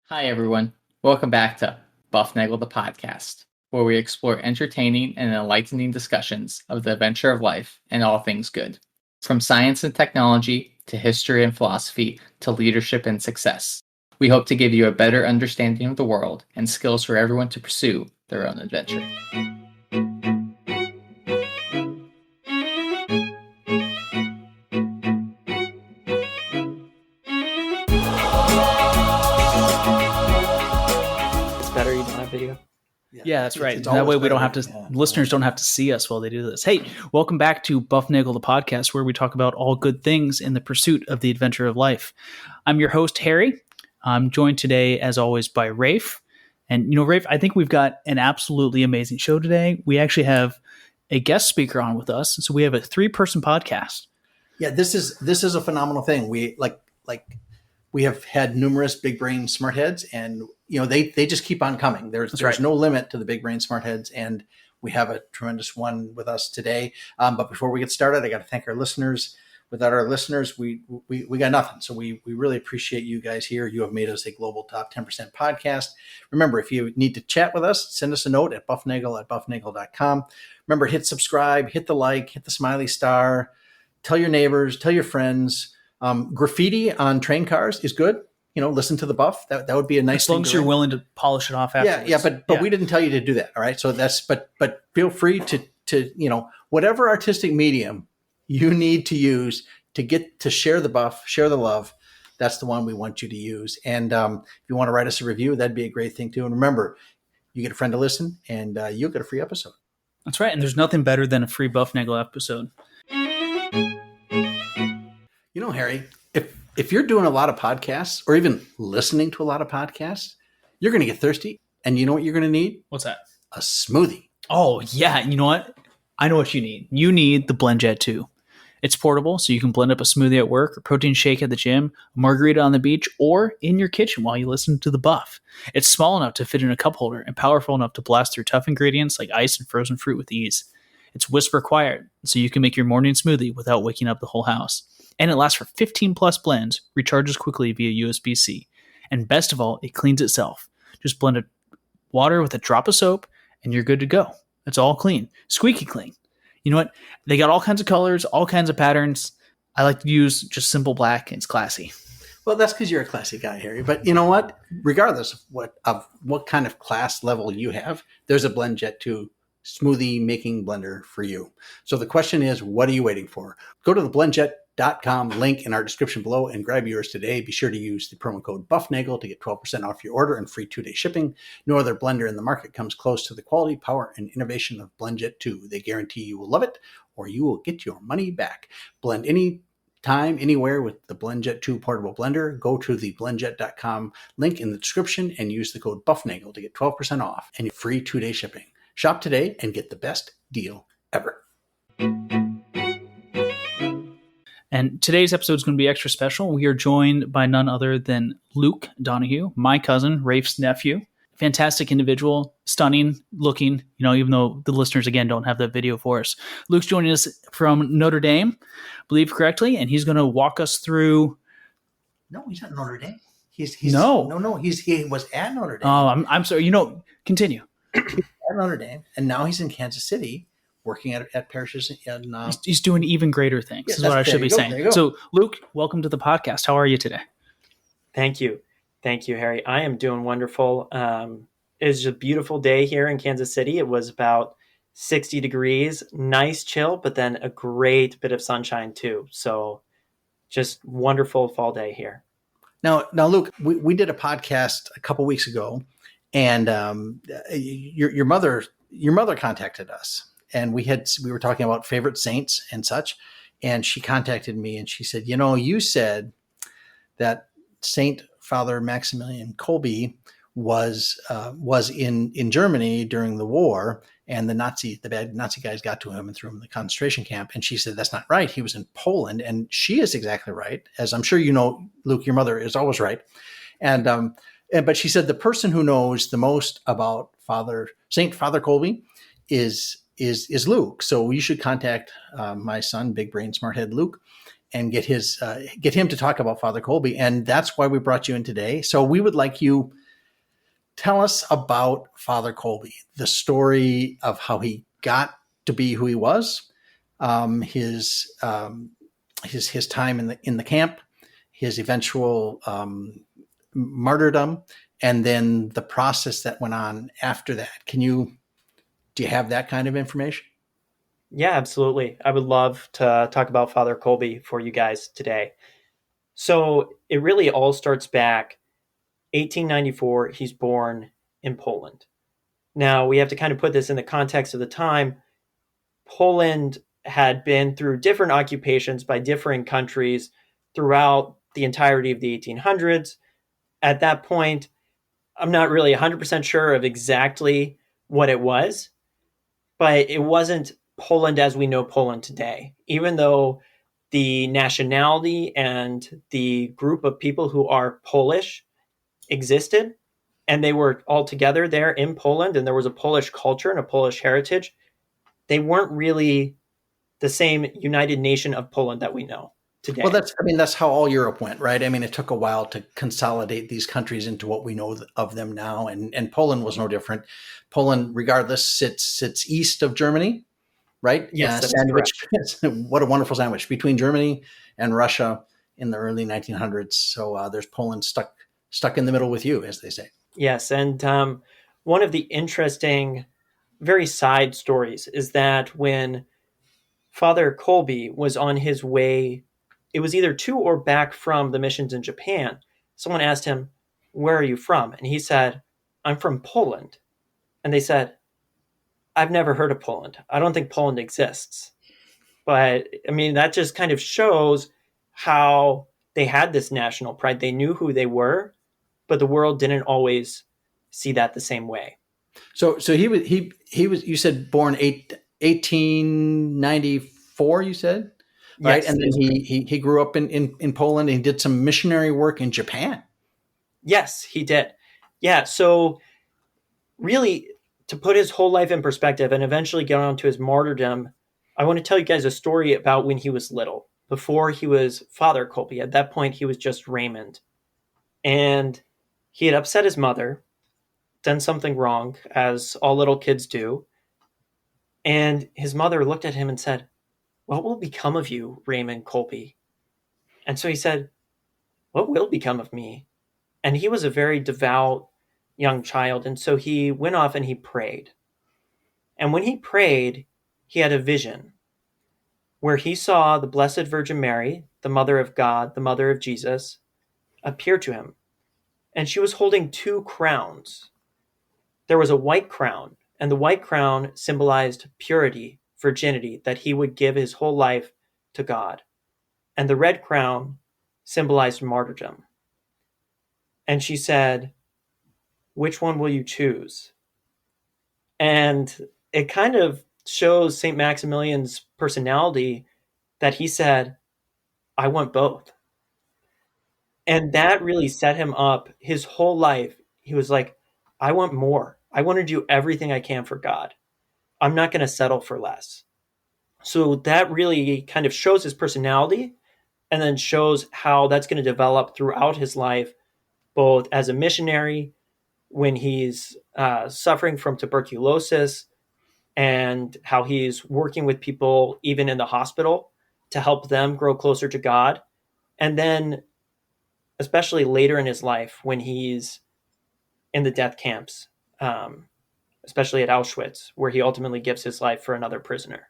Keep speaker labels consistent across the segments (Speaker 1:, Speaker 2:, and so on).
Speaker 1: Hi, everyone. Welcome back to Bufnagle the podcast, where we explore entertaining and enlightening discussions of the adventure of life and all things good. From science and technology to history and philosophy to leadership and success. We hope to give you a better understanding of the world and skills for everyone to pursue their own adventure.
Speaker 2: It's better you don't have video.
Speaker 3: Yeah, that's right. That way we don't have to, listeners don't have to see us while they do this. Hey, welcome back to Bufnagle the podcast, where we talk about all good things in the pursuit of the adventure of life. I'm your host, Harry. I'm joined today, as always, by Rafe. And, Rafe, I think we've got an absolutely amazing show today. We actually have a guest speaker on with us. So we have a 3-person podcast.
Speaker 4: Yeah, this is a phenomenal thing. We we have had numerous big brain smart heads, and they just keep on coming. There's no limit to the big brain smart heads, and we have a tremendous one with us today. But before we get started, I got to thank our listeners. Without our listeners, we got nothing. So we really appreciate you guys here. You have made us a global top 10% podcast. Remember, if you need to chat with us, send us a note at bufnagle@bufnagle.com. Remember, hit subscribe, hit the like, hit the smiley star, tell your neighbors, tell your friends. Graffiti on train cars is good. Listen to the buff. That would be a nice
Speaker 3: thing. As long as you're willing to polish it off afterwards.
Speaker 4: Yeah, but we didn't tell you to do that. All right. So but feel free to whatever artistic medium you need to use to get to share the buff, share the love. That's the one we want you to use. And if you want to write us a review, that'd be a great thing too. And remember, you get a friend to listen, and you'll get a free episode.
Speaker 3: That's right. And there's nothing better than a free Bufnagle episode.
Speaker 4: Harry, if you're doing a lot of podcasts or even listening to a lot of podcasts, you're going to get thirsty. And you know what you're going to need?
Speaker 3: What's that?
Speaker 4: A smoothie.
Speaker 3: Oh, yeah. You know what? I know what you need. You need the BlendJet 2. It's portable, so you can blend up a smoothie at work, a protein shake at the gym, a margarita on the beach, or in your kitchen while you listen to the buff. It's small enough to fit in a cup holder and powerful enough to blast through tough ingredients like ice and frozen fruit with ease. It's whisper quiet, so you can make your morning smoothie without waking up the whole house. And it lasts for 15 plus blends, recharges quickly via USB-C. And best of all, it cleans itself. Just blend water with a drop of soap and you're good to go. It's all clean. Squeaky clean. You know what? They got all kinds of colors, all kinds of patterns. I like to use just simple black. It's classy.
Speaker 4: Well, that's because you're a classy guy, Harry. But you know what? Regardless of what kind of class level you have, there's a BlendJet 2 smoothie making blender for you. So the question is, what are you waiting for? Go to the blendjet.com link in our description below and grab yours today. Be sure to use the promo code BUFNAGLE to get 12% off your order and free 2-day shipping. No other blender in the market comes close to the quality, power, and innovation of BlendJet 2. They guarantee you will love it or you will get your money back. Blend any time, anywhere with the BlendJet 2 portable blender. Go to the blendjet.com link in the description and use the code BUFNAGLE to get 12% off and free 2-day shipping. Shop today and get the best deal ever.
Speaker 3: And today's episode is going to be extra special. We are joined by none other than Luke Donahue, my cousin, Rafe's nephew. Fantastic individual, stunning looking, even though the listeners, again, don't have that video for us. Luke's joining us from Notre Dame, I believe correctly, and he's going to walk us through.
Speaker 4: No, he's not Notre Dame. He was at Notre Dame.
Speaker 3: Oh, I'm sorry. Continue.
Speaker 4: At Notre Dame, and now he's in Kansas City working at parishes.
Speaker 3: He's doing even greater things, is what I should be saying. So, Luke, welcome to the podcast. How are you today?
Speaker 2: Thank you, Harry. I am doing wonderful. It's a beautiful day here in Kansas City. It was about 60 degrees, nice chill, but then a great bit of sunshine too. So, just wonderful fall day here.
Speaker 4: Now, Luke, we did a podcast a couple weeks ago. And your mother contacted us, and we were talking about favorite saints and such. And she contacted me and she said, you said that Saint Father Maximillian Kolbe was in Germany during the war, and the bad Nazi guys got to him and threw him in the concentration camp. And she said, that's not right. He was in Poland. And she is exactly right. As I'm sure you know, Luke, your mother is always right. But she said the person who knows the most about Saint Father Kolbe is Luke. So you should contact my son, Big Brain Smarthead Luke, and get him to talk about Father Kolbe. And that's why we brought you in today. So we would like you tell us about Father Kolbe, the story of how he got to be who he was, his time in the camp, his eventual martyrdom, and then the process that went on after that. Do you have that kind of information?
Speaker 2: Yeah, absolutely. I would love to talk about Father Kolbe for you guys today. So it really all starts back 1894. He's born in Poland. Now we have to kind of put this in the context of the time. Poland had been through different occupations by differing countries throughout the entirety of the 1800s. At that point, I'm not really 100% sure of exactly what it was, but it wasn't Poland as we know Poland today. Even though the nationality and the group of people who are Polish existed, and they were all together there in Poland, and there was a Polish culture and a Polish heritage, they weren't really the same United Nation of Poland that we know today.
Speaker 4: Well, that's how all Europe went, right? I mean, it took a while to consolidate these countries into what we know of them now, and Poland was no different. Poland, regardless, sits east of Germany, right?
Speaker 2: Yes,
Speaker 4: sandwich. What a wonderful sandwich between Germany and Russia in the early 1900s. So there's Poland stuck in the middle with you, as they say.
Speaker 2: Yes, and one of the interesting, very side stories is that when Father Kolbe was on his way, it was either to or back from the missions in Japan, someone asked him, "Where are you from?" And he said, "I'm from Poland." And they said, "I've never heard of Poland. I don't think Poland exists." But I mean, that just kind of shows how they had this national pride. They knew who they were, but the world didn't always see that the same way.
Speaker 4: So he was you said born 1894, you said, right?
Speaker 2: Yes,
Speaker 4: and then he grew up in Poland, and he did some missionary work in Japan.
Speaker 2: Yes, he did. Yeah, so really, to put his whole life in perspective and eventually get on to his martyrdom, I want to tell you guys a story about when he was little, before he was Father Kolbe. At that point, he was just Raymond. And he had upset his mother, done something wrong, as all little kids do. And his mother looked at him and said, "What will become of you, Raymond Kolbe?" And so he said, "What will become of me?" And he was a very devout young child. And so he went off and he prayed. And when he prayed, he had a vision where he saw the Blessed Virgin Mary, the Mother of God, the Mother of Jesus, appear to him. And she was holding two crowns. There was a white crown, and the white crown symbolized purity, virginity, that he would give his whole life to God. And the red crown symbolized martyrdom. And she said, "Which one will you choose?" And it kind of shows St. Maximilian's personality that he said, "I want both." And that really set him up his whole life. He was like, "I want more. I want to do everything I can for God. I'm not going to settle for less." So that really kind of shows his personality, and then shows how that's going to develop throughout his life, both as a missionary, when he's suffering from tuberculosis, and how he's working with people even in the hospital to help them grow closer to God. And then especially later in his life when he's in the death camps, especially at Auschwitz, where he ultimately gives his life for another prisoner.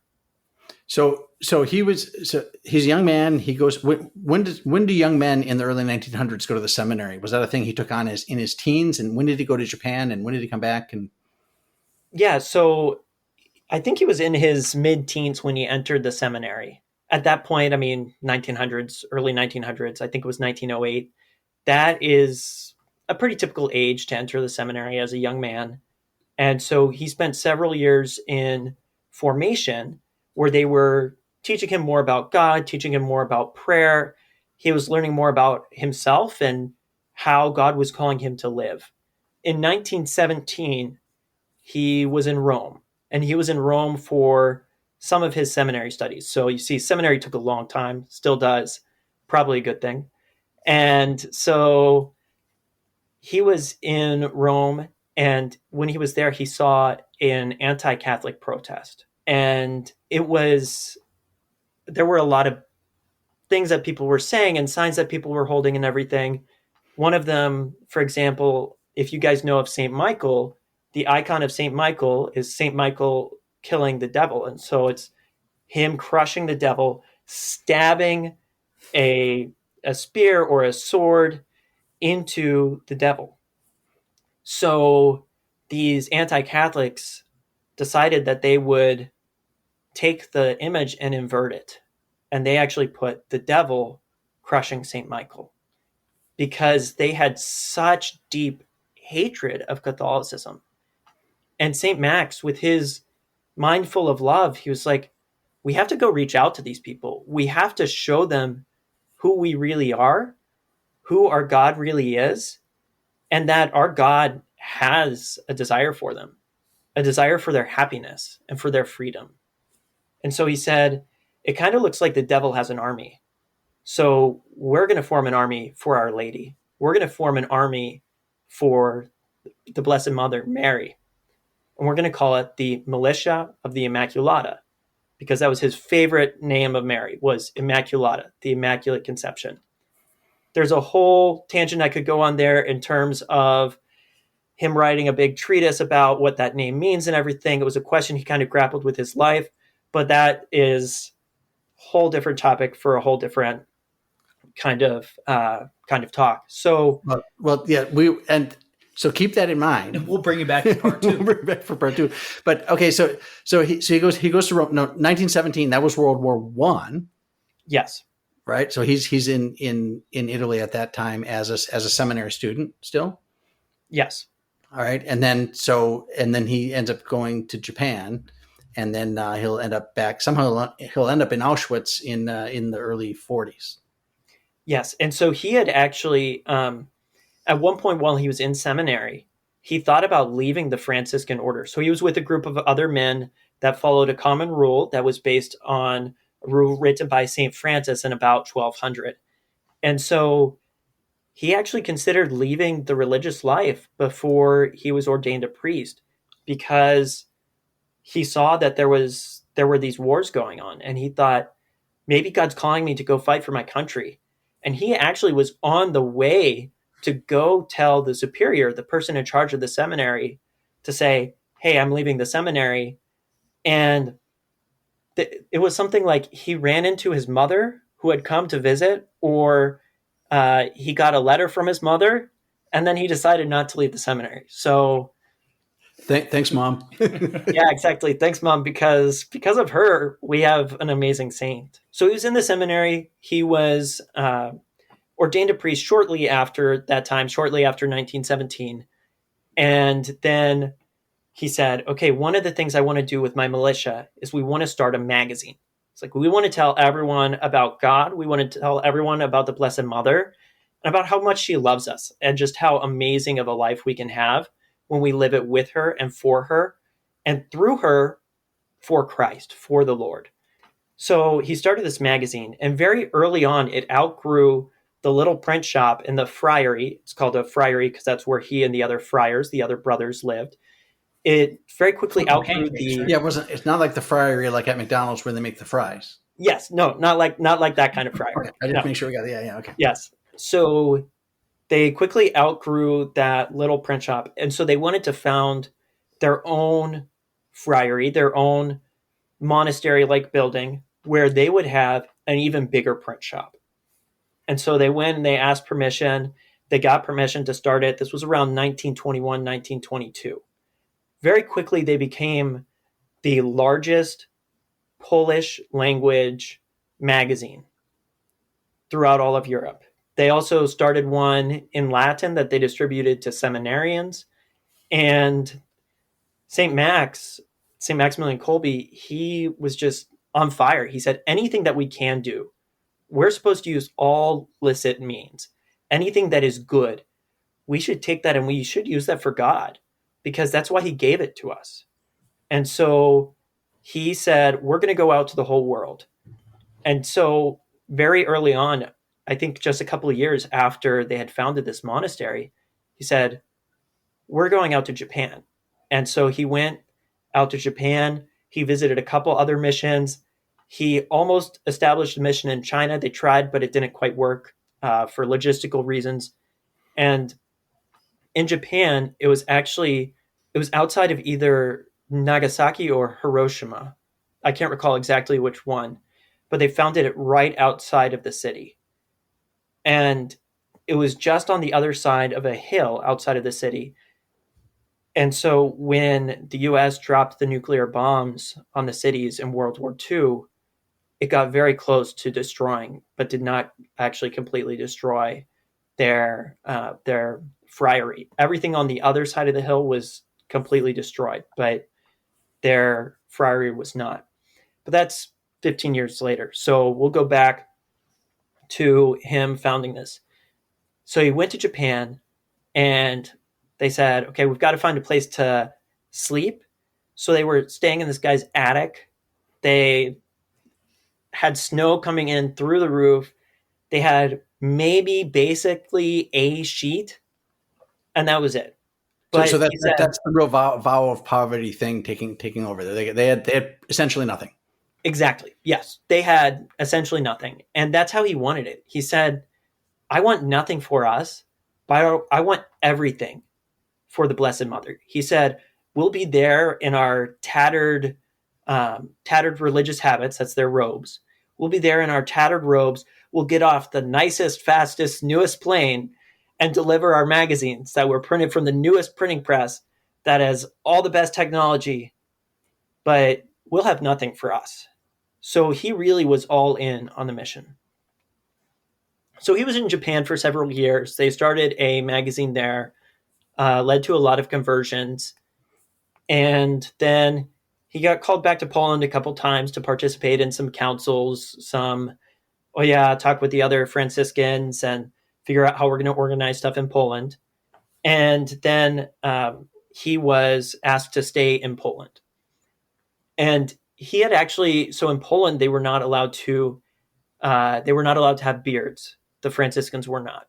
Speaker 4: So he's a young man. He goes, when do young men in the early 1900s go to the seminary? Was that a thing he took on in his teens? And when did he go to Japan? And when did he come back? And
Speaker 2: yeah, so I think he was in his mid-teens when he entered the seminary. At that point, I mean, 1900s, early 1900s, I think it was 1908. That is a pretty typical age to enter the seminary as a young man. And so he spent several years in formation where they were teaching him more about God, teaching him more about prayer. He was learning more about himself and how God was calling him to live. In 1917, he was in Rome. And he was in Rome for some of his seminary studies. So you see, seminary took a long time, still does, probably a good thing. And so he was in Rome, and when he was there, he saw an anti-Catholic protest. And there were a lot of things that people were saying and signs that people were holding and everything. One of them, for example, if you guys know of St. Michael, the icon of St. Michael is St. Michael killing the devil. And so it's him crushing the devil, stabbing a spear or a sword into the devil. So these anti-Catholics decided that they would take the image and invert it. And they actually put the devil crushing St. Michael because they had such deep hatred of Catholicism. And St. Max, with his mind full of love, he was like, we have to go reach out to these people. We have to show them who we really are, who our God really is, and that our God has a desire for them, a desire for their happiness and for their freedom. And so he said, it kind of looks like the devil has an army. So we're going to form an army for Our Lady. We're going to form an army for the Blessed Mother, Mary. And we're going to call it the Militia of the Immaculata, because that was his favorite name of Mary, was Immaculata, the Immaculate Conception. There's a whole tangent I could go on there in terms of him writing a big treatise about what that name means and everything. It was a question he kind of grappled with his life, but that is a whole different topic for a whole different kind of talk. So,
Speaker 4: so keep that in mind.
Speaker 3: And we'll bring you back to part two.
Speaker 4: We'll bring it back for part two. But okay, so he goes to Rome. No, 1917. That was World War I.
Speaker 2: Yes.
Speaker 4: Right. So he's in Italy at that time as a seminary student still.
Speaker 2: Yes.
Speaker 4: All right. And then he ends up going to Japan, and then he'll end up back somehow. He'll end up in Auschwitz in the early 40s.
Speaker 2: Yes. And so he had actually, at one point while he was in seminary, he thought about leaving the Franciscan order. So he was with a group of other men that followed a common rule that was based on a rule written by St. Francis in about 1200. And so he actually considered leaving the religious life before he was ordained a priest, because he saw that there were these wars going on, and he thought, maybe God's calling me to go fight for my country. And he actually was on the way to go tell the superior, the person in charge of the seminary, to say, hey, I'm leaving the seminary. And it was something like he ran into his mother who had come to visit, or he got a letter from his mother, and then he decided not to leave the seminary. So
Speaker 4: thanks, Mom.
Speaker 2: Yeah, exactly. Thanks, Mom, because of her, we have an amazing saint. So he was in the seminary. He was ordained a priest shortly after that time, shortly after 1917. And then he said, okay, one of the things I want to do with my militia is we want to start a magazine. It's like, we want to tell everyone about God. We want to tell everyone about the Blessed Mother and about how much she loves us and just how amazing of a life we can have when we live it with her and for her and through her for Christ, for the Lord. So he started this magazine, and very early on, it outgrew the little print shop in the friary. It's called a friary because that's where he and the other friars, the other brothers, lived. It very quickly outgrew the...
Speaker 4: Yeah, it's not like the friary like at McDonald's where they make the fries.
Speaker 2: Yes, no, not like that kind of friary.
Speaker 4: Okay. I didn't make sure we got it. Yeah, okay.
Speaker 2: Yes. So they quickly outgrew that little print shop, and so they wanted to found their own friary, their own monastery-like building where they would have an even bigger print shop. And so they went and they asked permission. They got permission to start it. This was around 1921, 1922. Very quickly, they became the largest Polish language magazine throughout all of Europe. They also started one in Latin that they distributed to seminarians. And St. Maximillian Kolbe, he was just on fire. He said, anything that we can do, we're supposed to use all licit means. Anything that is good, we should take that and we should use that for God, because that's why he gave it to us. And so he said, we're going to go out to the whole world. And so very early on, I think just a couple of years after they had founded this monastery, he said, we're going out to Japan. And so he went out to Japan. He visited a couple other missions. He almost established a mission in China. They tried, but it didn't quite work for logistical reasons. And in Japan, it was outside of either Nagasaki or Hiroshima. I can't recall exactly which one, but they founded it right outside of the city. And it was just on the other side of a hill outside of the city. And so when the US dropped the nuclear bombs on the cities in World War II, it got very close to destroying, but did not actually completely destroy their friary. Everything on the other side of the hill was completely destroyed, but their friary was not. But that's 15 years later. So we'll go back to him founding this. So he went to Japan, and they said, okay, we've got to find a place to sleep. So they were staying in this guy's attic. They had snow coming in through the roof. They had maybe basically a sheet, and that was it.
Speaker 4: But so that's the real vow of poverty thing taking over there. They had essentially nothing.
Speaker 2: Exactly. Yes. They had essentially nothing. And that's how he wanted it. He said, I want nothing for us, but I want everything for the Blessed Mother. He said, we'll be there in our tattered religious habits. That's their robes. We'll be there in our tattered robes. We'll get off the nicest, fastest, newest plane and deliver our magazines that were printed from the newest printing press that has all the best technology, but we'll have nothing for us. So he really was all in on the mission. So he was in Japan for several years. They started a magazine there, led to a lot of conversions. And then he got called back to Poland a couple times to participate in some councils, talk with the other Franciscans and figure out how we're going to organize stuff in Poland. And then he was asked to stay in Poland. And he had actually, so in Poland, they were not allowed to have beards. The Franciscans were not.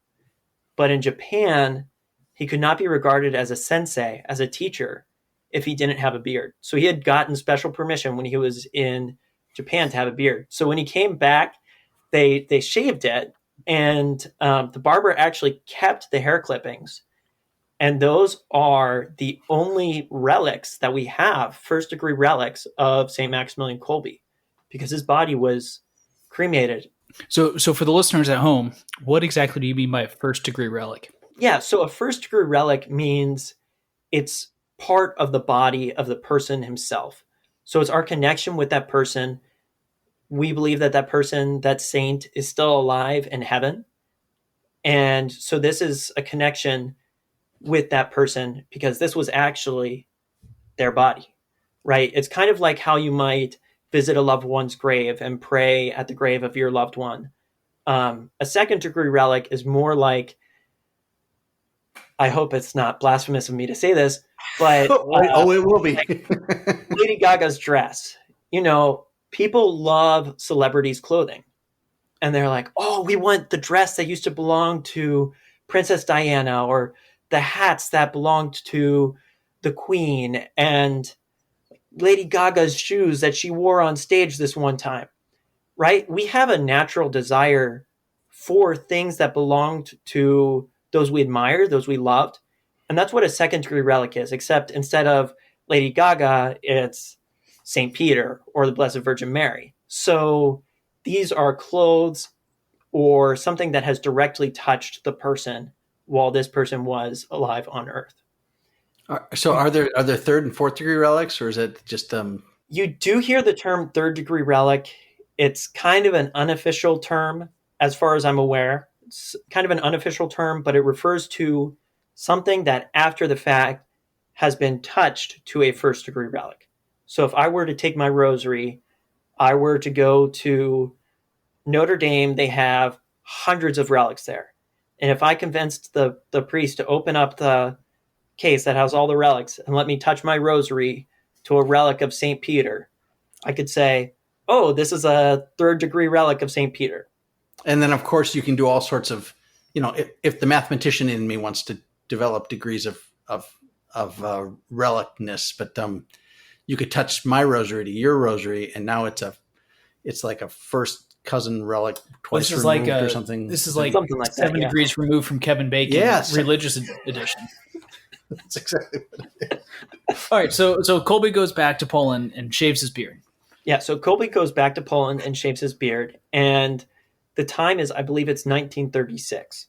Speaker 2: But in Japan, he could not be regarded as a sensei, as a teacher, if he didn't have a beard. So he had gotten special permission when he was in Japan to have a beard. So when he came back, they shaved it, and the barber actually kept the hair clippings. And those are the only relics that we have, first-degree relics of St. Maximillian Kolbe, because his body was cremated.
Speaker 3: So for the listeners at home, what exactly do you mean by a first-degree relic?
Speaker 2: Yeah, so a first-degree relic means it's part of the body of the person himself. So it's our connection with that person. We believe that person, that saint, is still alive in heaven. And so this is a connection with that person because this was actually their body, right? It's kind of like how you might visit a loved one's grave and pray at the grave of your loved one. A second-degree relic is more like, I hope it's not blasphemous of me to say this, but
Speaker 4: it will be.
Speaker 2: Lady Gaga's dress. You know, people love celebrities' clothing, and they're like, "Oh, we want the dress that used to belong to Princess Diana, or the hats that belonged to the Queen, and Lady Gaga's shoes that she wore on stage this one time." Right? We have a natural desire for things that belonged to those we admire, those we loved. And that's what a second-degree relic is, except instead of Lady Gaga, it's St. Peter or the Blessed Virgin Mary. So these are clothes or something that has directly touched the person while this person was alive on earth.
Speaker 4: So are there third and fourth degree relics, or is it just
Speaker 2: You do hear the term third-degree relic. It's kind of an unofficial term, as far as I'm aware. It's kind of an unofficial term, but it refers to something that after the fact has been touched to a first-degree relic. So if I were to take my rosary, I were to go to Notre Dame, they have hundreds of relics there. And if I convinced the priest to open up the case that has all the relics and let me touch my rosary to a relic of St. Peter, I could say, oh, this is a third-degree relic of St. Peter.
Speaker 4: And then, of course, you can do all sorts of, if the mathematician in me wants to develop degrees of relicness, but you could touch my rosary to your rosary, and now it's like a first cousin relic twice removed or something.
Speaker 3: This is like
Speaker 2: something like
Speaker 3: 7
Speaker 2: that,
Speaker 3: degrees removed from Kevin Bacon.
Speaker 4: Yes.
Speaker 3: Religious edition.
Speaker 4: That's exactly what it is.
Speaker 3: All right, so Kolbe goes back to Poland and shaves his beard.
Speaker 2: Yeah, so Kolbe goes back to Poland and shaves his beard, and the time is, I believe it's 1936.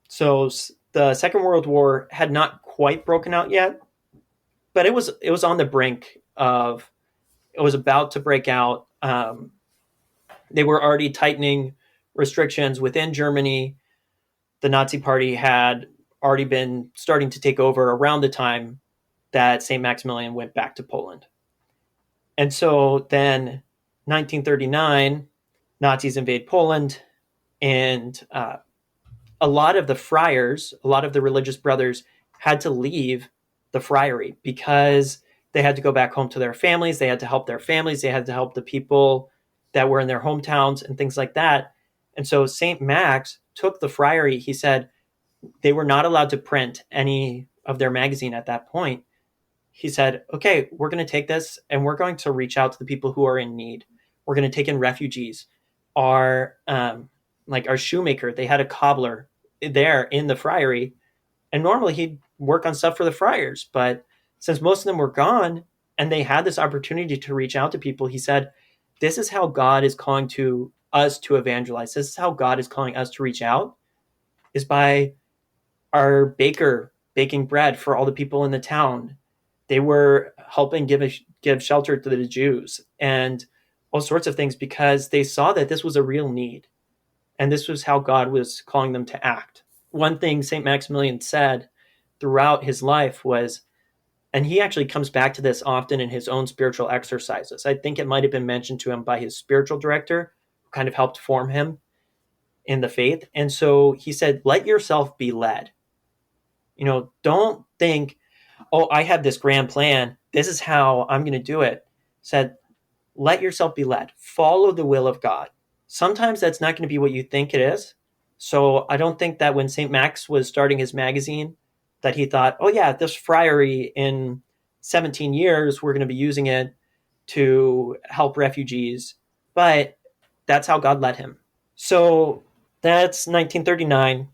Speaker 2: So the Second World War had not quite broken out yet, but it was on the brink of, it was about to break out. They were already tightening restrictions within Germany. The Nazi Party had already been starting to take over around the time that St. Maximilian went back to Poland. And so then 1939, Nazis invade Poland, and a lot of the friars, a lot of the religious brothers had to leave the friary because they had to go back home to their families. They had to help their families. They had to help the people that were in their hometowns and things like that. And so St. Max took the friary. He said they were not allowed to print any of their magazine at that point. He said, okay, we're going to take this and we're going to reach out to the people who are in need. We're going to take in refugees. Our shoemaker, they had a cobbler there in the friary, and normally he'd work on stuff for the friars. But since most of them were gone and they had this opportunity to reach out to people, he said, this is how God is calling to us to evangelize. This is how God is calling us to reach out, is by our baker baking bread for all the people in the town. They were helping give shelter to the Jews and all sorts of things because they saw that this was a real need. And this was how God was calling them to act. One thing St. Maximilian said throughout his life was, and he actually comes back to this often in his own spiritual exercises. I think it might have been mentioned to him by his spiritual director, who kind of helped form him in the faith. And so he said, let yourself be led. Don't think, oh, I have this grand plan. This is how I'm going to do it. Said, let yourself be led. Follow the will of God. Sometimes that's not going to be what you think it is. So I don't think that when St. Max was starting his magazine, that he thought, oh yeah, this friary in 17 years, we're going to be using it to help refugees. But that's how God led him. So that's 1939.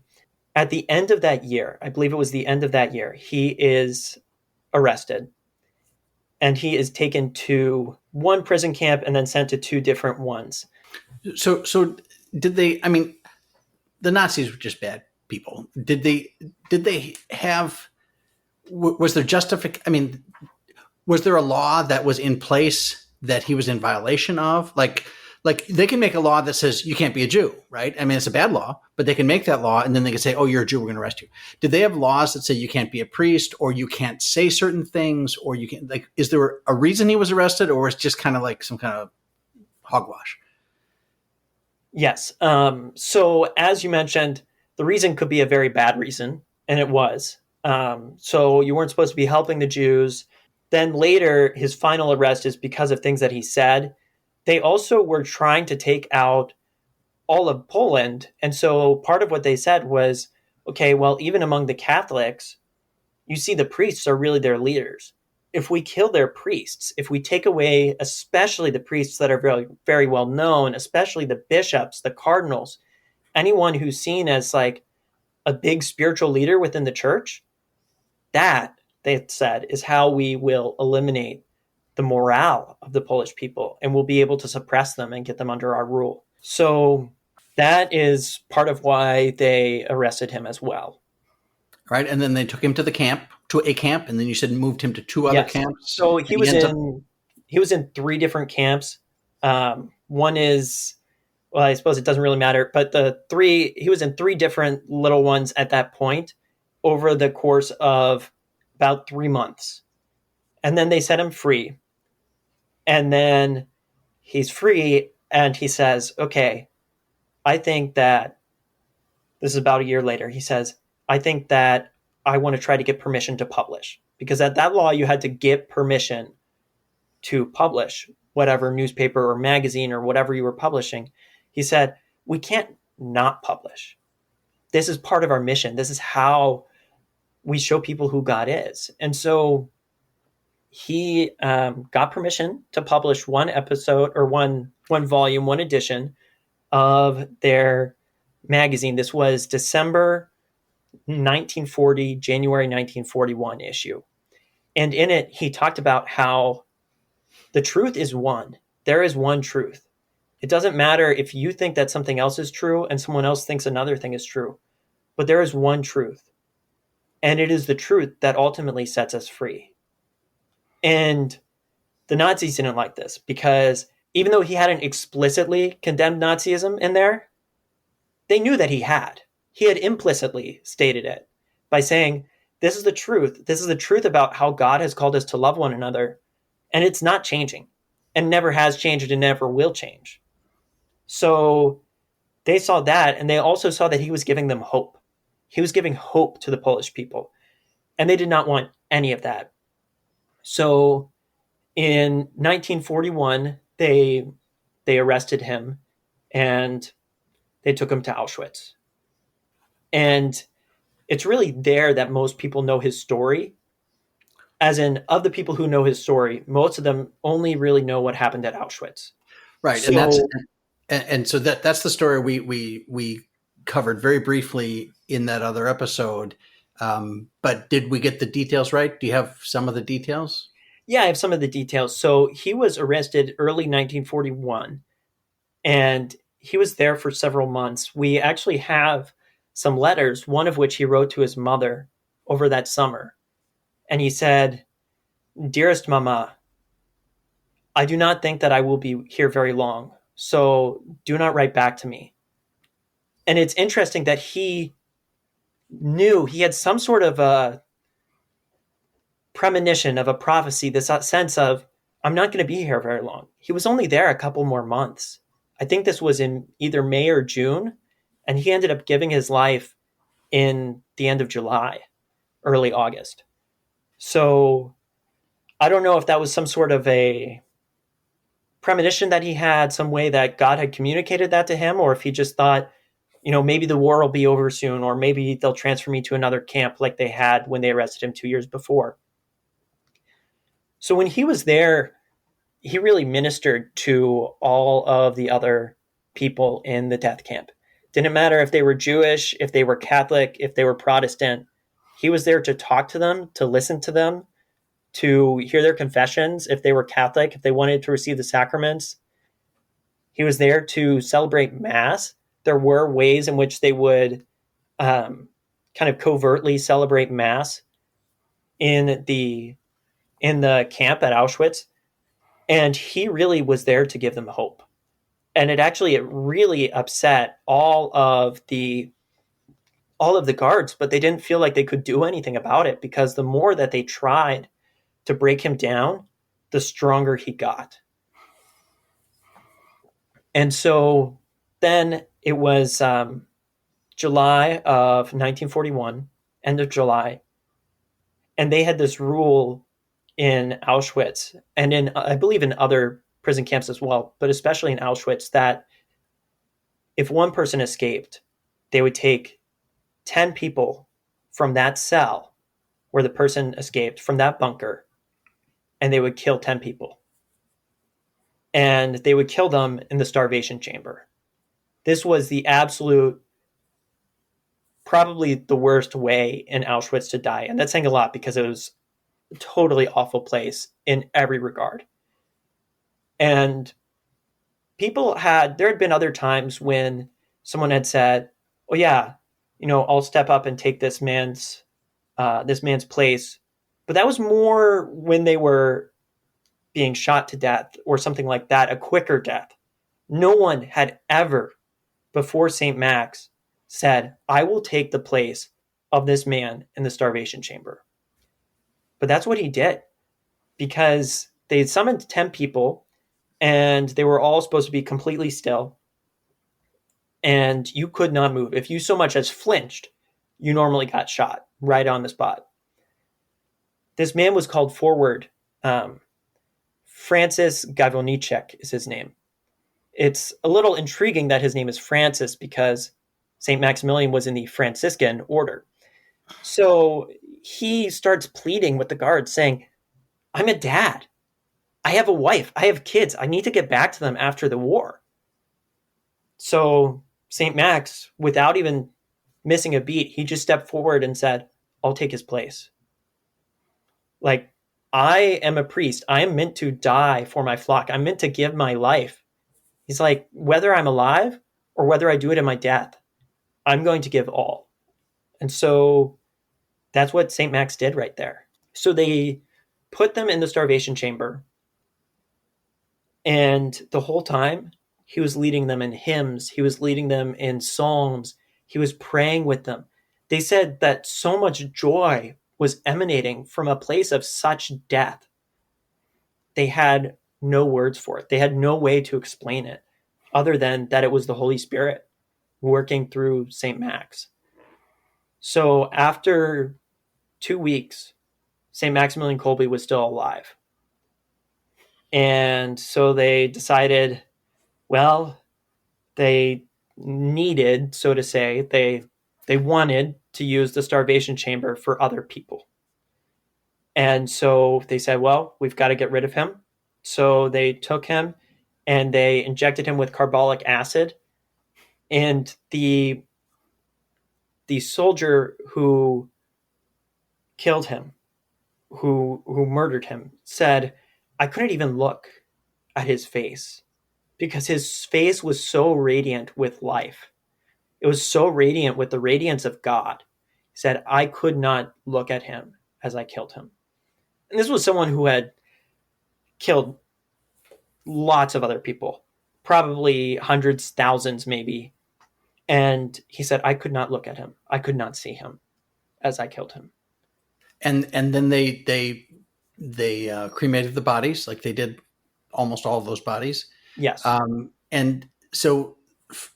Speaker 2: At the end of that year, I believe it was the end of that year, he is arrested. And he is taken to one prison camp and then sent to 2 different ones.
Speaker 4: So did they, the Nazis were just bad people. Did they have, was there was there a law that was in place that he was in violation of? Like they can make a law that says you can't be a Jew, right? It's a bad law, but they can make that law and then they can say, oh, you're a Jew, we're going to arrest you. Did they have laws that say you can't be a priest or you can't say certain things or you can't, is there a reason he was arrested or was it just kind of like some kind of hogwash?
Speaker 2: Yes. So as you mentioned, the reason could be a very bad reason, and it was. So you weren't supposed to be helping the Jews. Then later, his final arrest is because of things that he said. They also were trying to take out all of Poland. And so part of what they said was, okay, well, even among the Catholics, you see the priests are really their leaders. If we kill their priests, if we take away, especially the priests that are very, very well known, especially the bishops, the cardinals, anyone who's seen as like a big spiritual leader within the church, that, they said, is how we will eliminate the morale of the Polish people and we'll be able to suppress them and get them under our rule. So that is part of why they arrested him as well.
Speaker 4: Right. And then they took him to a camp, and then you said moved him to 2 other camps.
Speaker 2: So he was in 3 different camps. One is, well, I suppose it doesn't really matter, but he was in 3 different little ones at that point over the course of about 3 months. And then they set him free. And then he's free and he says, okay, I think that this is about a year later. He says, I think that I want to try to get permission to publish, because at that law, you had to get permission to publish. whatever newspaper or magazine or whatever you were publishing. He said, we can't not publish. This is part of our mission. This is how we show people who God is. And so he got permission to publish one episode or one volume, one edition of their magazine. This was December 1940, January 1941 issue. And in it, he talked about how the truth is one. There is one truth. It doesn't matter if you think that something else is true and someone else thinks another thing is true, but there is one truth. And it is the truth that ultimately sets us free. And the Nazis didn't like this because even though he hadn't explicitly condemned Nazism in there, they knew that he had. He had implicitly stated it by saying, this is the truth. This is the truth about how God has called us to love one another. And it's not changing and never has changed and never will change. So they saw that, and they also saw that he was giving them hope. He was giving hope to the Polish people. And they did not want any of that. So in 1941, they arrested him and they took him to Auschwitz. And it's really there that most people know his story. As in, of the people who know his story, most of them only really know what happened at Auschwitz.
Speaker 4: Right.
Speaker 2: So,
Speaker 4: and so that's the story we covered very briefly in that other episode. But did we get the details right? Do you have some of the details?
Speaker 2: Yeah, I have some of the details. So he was arrested early 1941, and he was there for several months. We actually have some letters, one of which he wrote to his mother over that summer. And he said, "Dearest Mama, I do not think that I will be here very long, so do not write back to me." And it's interesting that he knew, he had some sort of a premonition of a prophecy, this sense of, I'm not going to be here very long. He was only there a couple more months. I think this was in either May or June, and he ended up giving his life in the end of July, early August. So I don't know if that was some sort of a premonition that he had, some way that God had communicated that to him, or if he just thought, maybe the war will be over soon, or maybe they'll transfer me to another camp like they had when they arrested him 2 years before. So when he was there, he really ministered to all of the other people in the death camp. Didn't matter if they were Jewish, if they were Catholic, if they were Protestant. He was there to talk to them, to listen to them, to hear their confessions. If they were Catholic, if they wanted to receive the sacraments, he was there to celebrate Mass. There were ways in which they would kind of covertly celebrate Mass in the camp at Auschwitz. And he really was there to give them hope. And it really upset all of the guards, but they didn't feel like they could do anything about it, because the more that they tried to break him down, the stronger he got. And so then it was July of 1941, end of July, and they had this rule in Auschwitz and I believe in other prison camps as well, but especially in Auschwitz, that if one person escaped, they would take 10 people from that cell where the person escaped, from that bunker, and they would kill 10 people. And they would kill them in the starvation chamber. This was the absolute, probably the worst way in Auschwitz to die. And that's saying a lot, because it was a totally awful place in every regard. And there had been other times when someone had said, "Oh yeah, I'll step up and take this man's place." But that was more when they were being shot to death or something like that, a quicker death. No one had ever before St. Max said, "I will take the place of this man in the starvation chamber." But that's what he did, because they had summoned 10 people and they were all supposed to be completely still. And you could not move. If you so much as flinched, you normally got shot right on the spot. This man was called forward Francis Gavonichek is his name. It's a little intriguing that his name is Francis because St. Maximilian was in the Franciscan order. So he starts pleading with the guards saying, I'm a dad. I have a wife. I have kids. I need to get back to them after the war. So St. Max, without even missing a beat, he just stepped forward and said, I'll take his place. Like, I am a priest. I am meant to die for my flock. I'm meant to give my life. He's like, whether I'm alive or whether I do it in my death, I'm going to give all. And so that's what St. Max did right there. So they put them in the starvation chamber. And the whole time, he was leading them in hymns. He was leading them in psalms. He was praying with them. They said that so much joy was emanating from a place of such death. They had no words for it. They had no way to explain it other than that it was the Holy Spirit working through St. Max. So after 2 weeks, St. Maximilian Kolbe was still alive. And so they decided, well, they needed, so to say, they wanted to use the starvation chamber for other people. And so they said, well, we've got to get rid of him. So they took him and they injected him with carbolic acid. And the soldier who killed him, who murdered him, said, I couldn't even look at his face because his face was so radiant with life. It was so radiant with the radiance of God. He said, I could not look at him as I killed him. And this was someone who had killed lots of other people, probably hundreds, thousands, maybe. And he said, I could not look at him. I could not see him as I killed him.
Speaker 4: And then they cremated the bodies, like they did almost all of those bodies.
Speaker 2: Yes.
Speaker 4: And so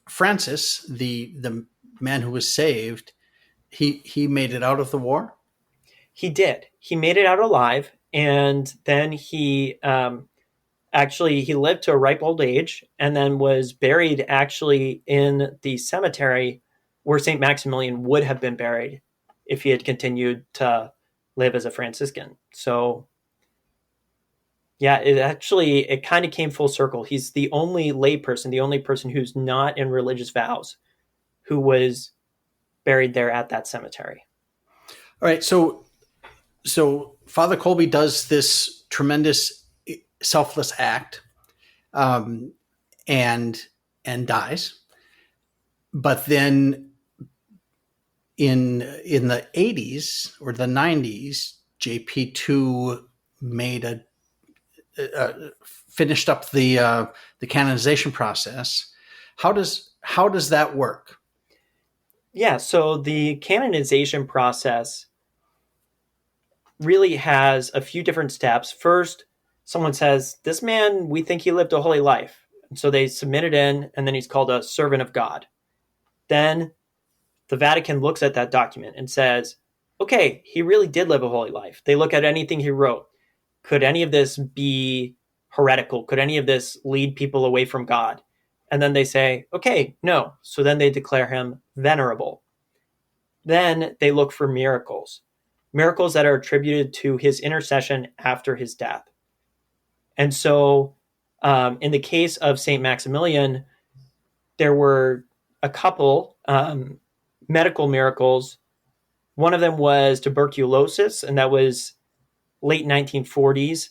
Speaker 4: Francis, the man who was saved, he made it out of the war.
Speaker 2: He did. He made it out alive, and then he actually he lived to a ripe old age, and then was buried actually in the cemetery where St. Maximilian would have been buried if he had continued to live as a Franciscan. So yeah, it kind of came full circle. He's the only layperson, the only person who's not in religious vows, who was buried there at that cemetery.
Speaker 4: All right, so Father Kolbe does this tremendous selfless act, and dies, but then in the 80s or the 90s, JP2 made finished up the canonization process. How does that work?
Speaker 2: Yeah, so the canonization process really has a few different steps. First, someone says, this man, we think he lived a holy life. And so they submit it in, and then he's called a servant of God. Then the Vatican looks at that document and says, okay, he really did live a holy life. They look at anything he wrote. Could any of this be heretical? Could any of this lead people away from God? And then they say, okay, no. So then they declare him venerable. Then they look for miracles that are attributed to his intercession after his death. And so in the case of St. Maximilian, there were a couple medical miracles. One of them was tuberculosis, and that was late 1940s.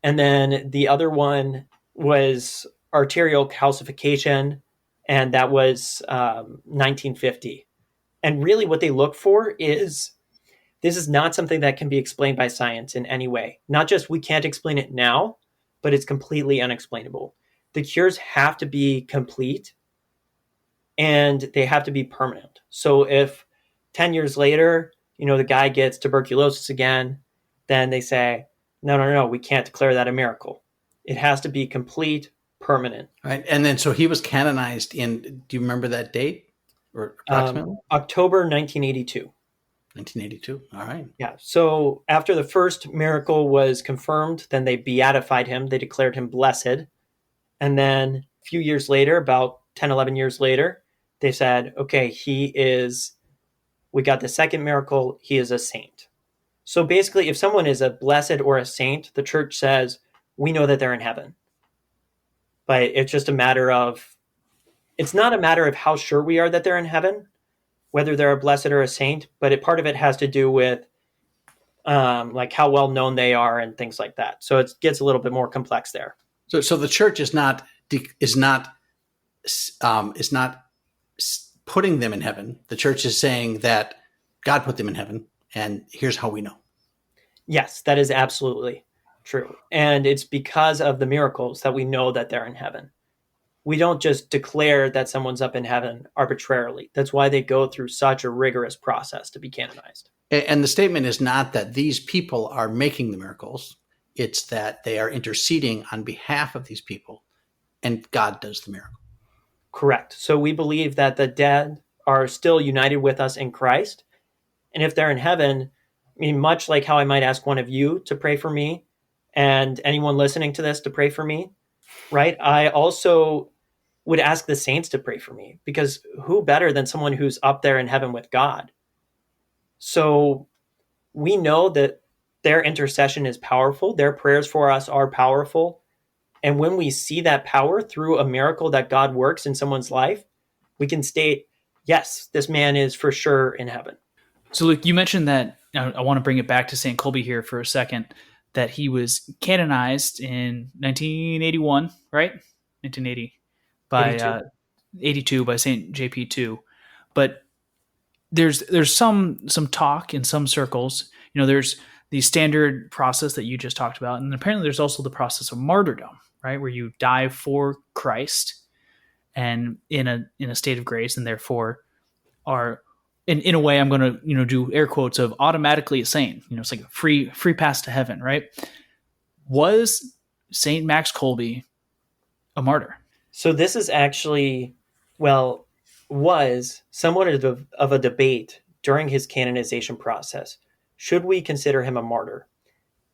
Speaker 2: And then the other one was arterial calcification, and that was 1950. And really what they look for is, this is not something that can be explained by science in any way. Not just we can't explain it now, but it's completely unexplainable. The cures have to be complete, and they have to be permanent. So if 10 years later, the guy gets tuberculosis again, then they say, no, we can't declare that a miracle. It has to be complete, permanent.
Speaker 4: Right. And then, so he was canonized in, do you remember that date or approximately?
Speaker 2: October 1982.
Speaker 4: 1982. All right.
Speaker 2: Yeah. So after the first miracle was confirmed, then they beatified him. They declared him blessed. And then a few years later, about 10, 11 years later, they said, okay, we got the second miracle. He is a saint. So basically, if someone is a blessed or a saint, the church says, we know that they're in heaven. But it's just it's not a matter of how sure we are that they're in heaven, whether they're a blessed or a saint, but part of it has to do with like how well known they are and things like that. So it gets a little bit more complex there.
Speaker 4: So the church is not putting them in heaven. The church is saying that God put them in heaven, and here's how we know.
Speaker 2: Yes, that is absolutely true. And it's because of the miracles that we know that they're in heaven. We don't just declare that someone's up in heaven arbitrarily. That's why they go through such a rigorous process to be canonized.
Speaker 4: And the statement is not that these people are making the miracles. It's that they are interceding on behalf of these people, and God does the miracle.
Speaker 2: Correct. So we believe that the dead are still united with us in Christ. And if they're in heaven, I mean, much like how I might ask one of you to pray for me and anyone listening to this to pray for me, right? I also would ask the saints to pray for me, because who better than someone who's up there in heaven with God? So we know that their intercession is powerful. Their prayers for us are powerful. And when we see that power through a miracle that God works in someone's life, we can state, yes, this man is for sure in heaven.
Speaker 3: So, Luke, you mentioned that, I want to bring it back to St. Kolbe here for a second, that he was canonized in 1981, right? 1980 by 82 by St. JP2. But there's some talk in some circles, there's the standard process that you just talked about, and apparently there's also the process of martyrdom, right, where you die for Christ and in a state of grace, and therefore are in a way, I'm going to do air quotes of automatically a saint. It's like a free pass to heaven, right? Was Saint Max Kolbe a martyr?
Speaker 2: So this is actually, was somewhat of a debate during his canonization process. Should we consider him a martyr?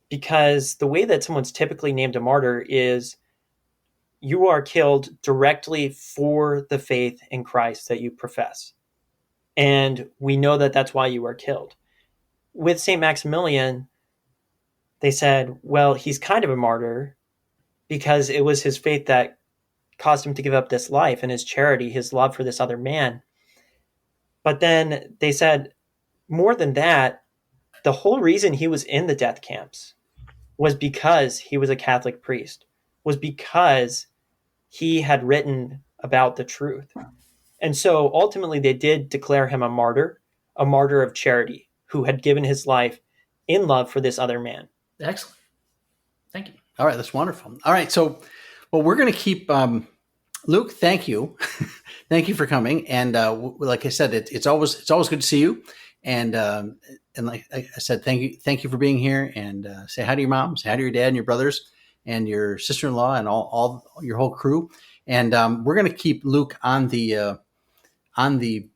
Speaker 2: Because the way that someone's typically named a martyr is you are killed directly for the faith in Christ that you profess. And we know that that's why you are killed. With St. Maximilian, they said, well, he's kind of a martyr because it was his faith that caused him to give up this life, and his charity, his love for this other man. But then they said, more than that, the whole reason he was in the death camps was because he was a Catholic priest, was because he had written about the truth. And so ultimately they did declare him a martyr of charity, who had given his life in love for this other man.
Speaker 3: Excellent. Thank you.
Speaker 4: All right, that's wonderful. All right, so we're going to keep Luke. Thank you, thank you for coming. And like I said, it's always good to see you. And like I said, thank you for being here. And say hi to your mom, say hi to your dad and your brothers and your sister-in-law and all your whole crew. And we're going to keep Luke on the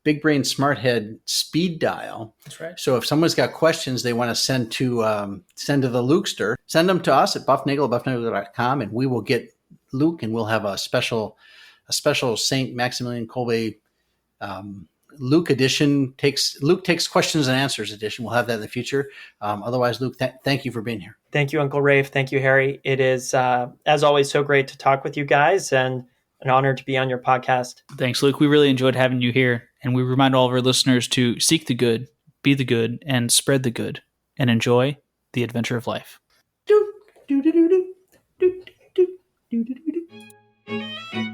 Speaker 4: Big Brain Smart Head speed dial.
Speaker 3: That's right.
Speaker 4: So if someone's got questions they want to send to the Lukester, send them to us at bufnagle@bufnagle.com, and we will get Luke, and we'll have a special Saint Maximillian Kolbe Luke edition. Luke takes questions and answers edition. We'll have that in the future. Otherwise, Luke, thank you for being here.
Speaker 2: Thank you, Uncle Rafe. Thank you, Harry. It is, as always, so great to talk with you guys, and an honor to be on your podcast.
Speaker 3: Thanks, Luke. We really enjoyed having you here, and we remind all of our listeners to seek the good, be the good, and spread the good, and enjoy the adventure of life.
Speaker 4: Do, do, do, do, do, do, do, do, do, do, do.